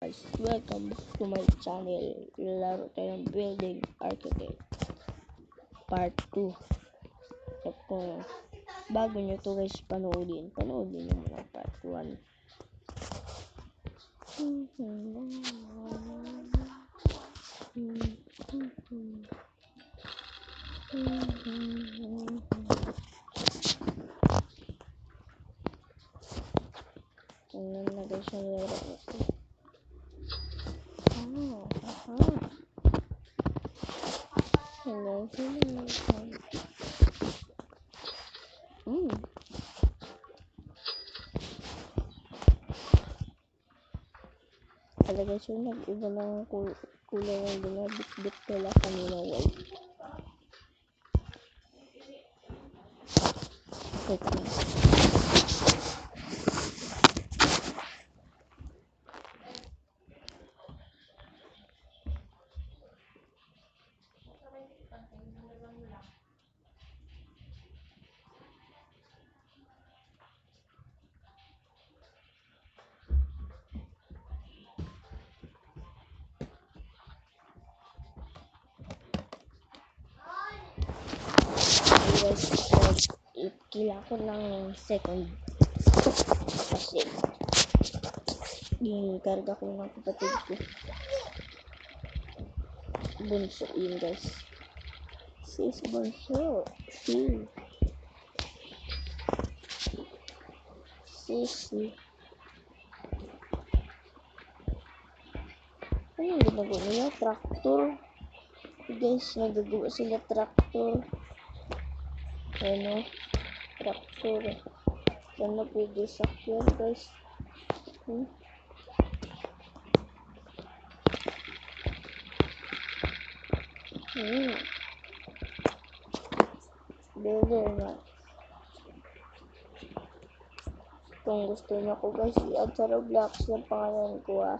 guys, welcome to my channel. Laro tayo ng Building Architect Part 2. At kung bago nyo to guys, panoodin nyo muna Part 1. Tingnan na guys yung laro ito. Talaga siya nag-iba ng kulay ng binabit-bit nila kanina white. Okay. Guys, kailangan ko ng second kasi yung karga ko ng kapatid ko bunso yun guys, sis bunso sisi ano yung ginagawa nila? Traktor guys, nagagawa sila traktor. Ano? Traktor. Sana pwede sakyan guys. Better na. Kung gusto nyo ko guys, i-add sa Roblox yung pangalan ko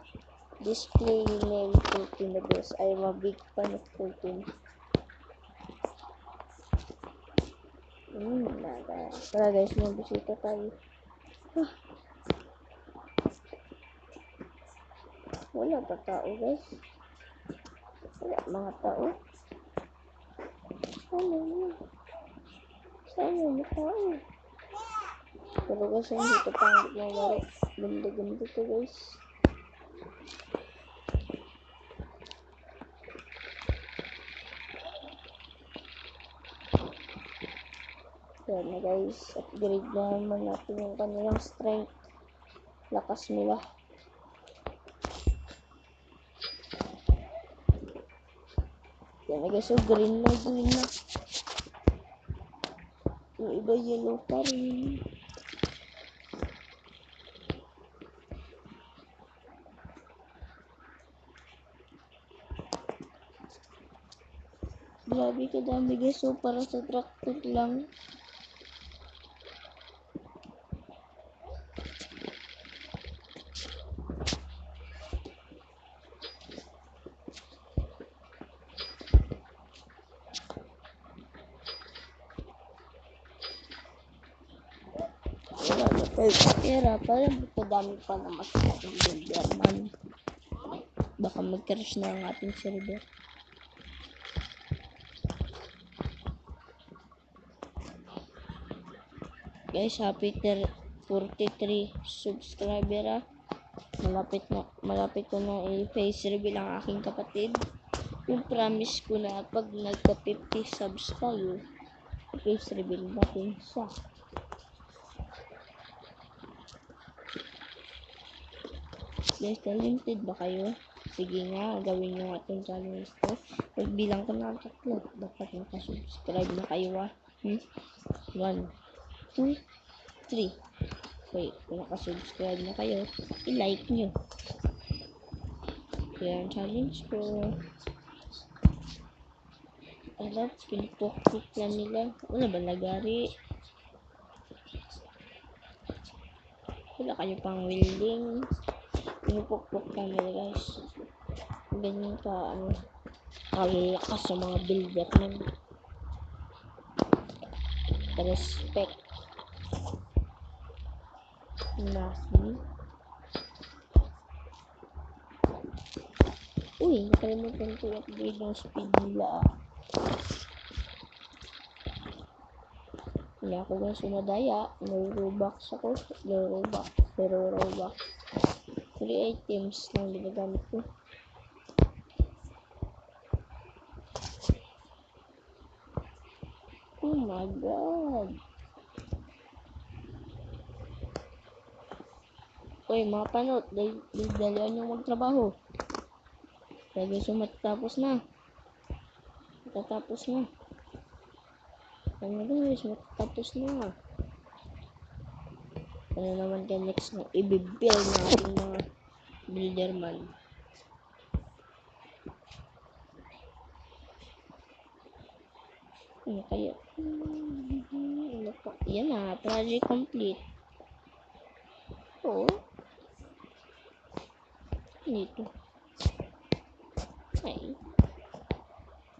display name 14 the best. I am a big fan of 14. Tara guys, magbisita tayo. Wala pa tao guys. Wala mga tao. Sana may tao. Pero guys, dito pangit na laro. Ganda to guys. Yan na guys, upgrade na naman natin yung kanilang strength. Lakas nila. Yan na guys, so green na. Yung iba yellow pa rin. Grabe kadami guys, so para sa tractor lang. Wala na pera, parang kadami pa na mas ating builder man. Baka mag-crash na ang ating server. Guys, happy 43 subscriber. Malapit ko na i-face reveal ang aking kapatid. Yung promise ko na pag nagka 50 subs tayo, i-face reveal natin siya. Guys, talented ba kayo? Sige nga, gawin nyo ating challenge to. Pagbilang ko na ang tatlo, dapat nakasubscribe na kayo 1, 2, 3. Okay, kung nakasubscribe na kayo, i-like nyo. Kaya ang challenge ko. Alap, pinupok-pok na nila. Wala ba nagari? Wala kayo pang welding. Pinupok-pok na nila guys. Ganyan ka, kalakas sa mga builder na. Respect. Nasty. Uy, nakalimutan ko i-upgrade ng speed nila. Hindi ako guys sumadaya. No Robux ako. No Robux. Pero Robux. 3 items lang ginagamit ko. Oh my god. Uy, mga panot. Dalian yung magtrabaho. Kaya guys, matatapos na. Matatapos na. Ano guys, matatapos na. Ano naman kaya next na i-build na ating mga builderman. Ano kaya? Ano pa? Yan na, project complete. Oo. Dito. Ay.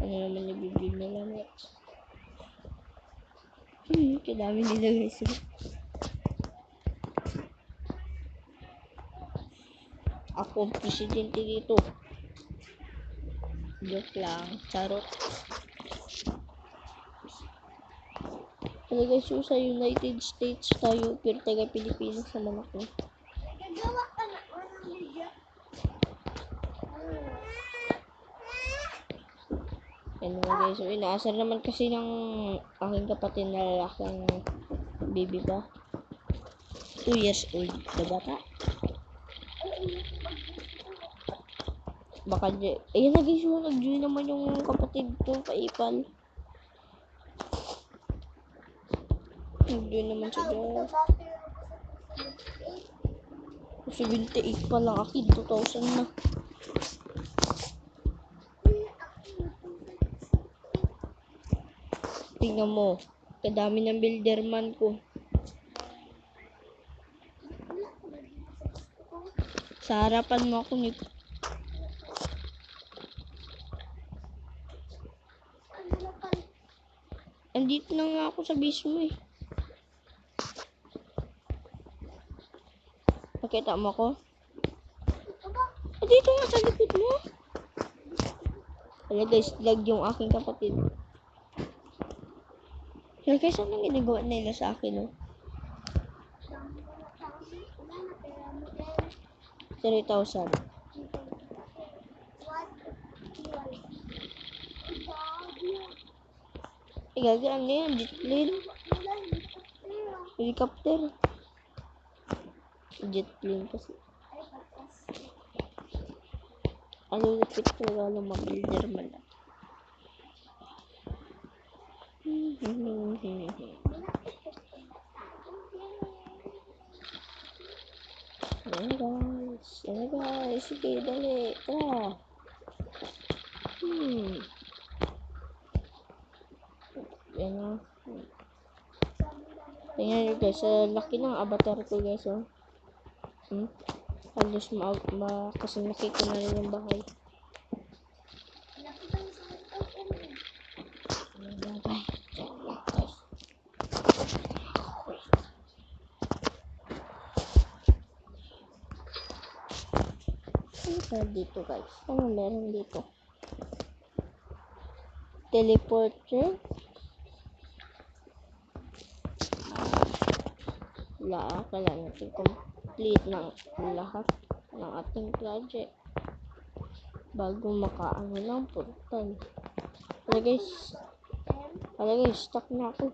Ano naman i-build nila next? Kadami nila guys. Ako ang presidente dito. Joke lang. Charot. Ano guys, so sa United States tayo, pero taga Pilipinas naman ako. Nagagawa ka na ng video. Ano guys, so inaasar naman kasi ng aking kapatid na lalaking baby pa. 2 years old na bata. Baka ayun na guys, nag-join naman yung kapatid ko kaipal. Nag-join naman siya dyan. 78 pa lang akin, 2,000 na. Tingnan mo, kadami ng builderman ko. Sa harapan mo ako ni andito na nga ako sa base mo eh. Nakita mo ako? Dito nga sa likod mo. Wala guys, lag yung aking kapatid. Wala guys, anong ginagawa nila sa akin oh? 3,000. Gagaan na yan, jet plane. Helicopter. Jet plane kasi. Ano lapit talaga ng mga builderman lang. Ayan guys, sige, dali, tara. Yan na. Tingnan nyo guys, laki ng avatar ko guys, oh. Halos kasi nakita na rin yung bahay. Ano dito guys? Ano meron dito? Teleporter? Kala natin complete ng lahat ng ating project bago makaano ng portal. Hala guys, stuck na ako.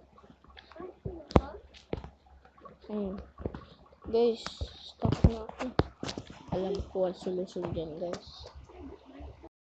Guys, stuck na ako. Alam ko ang solusyon dyan guys.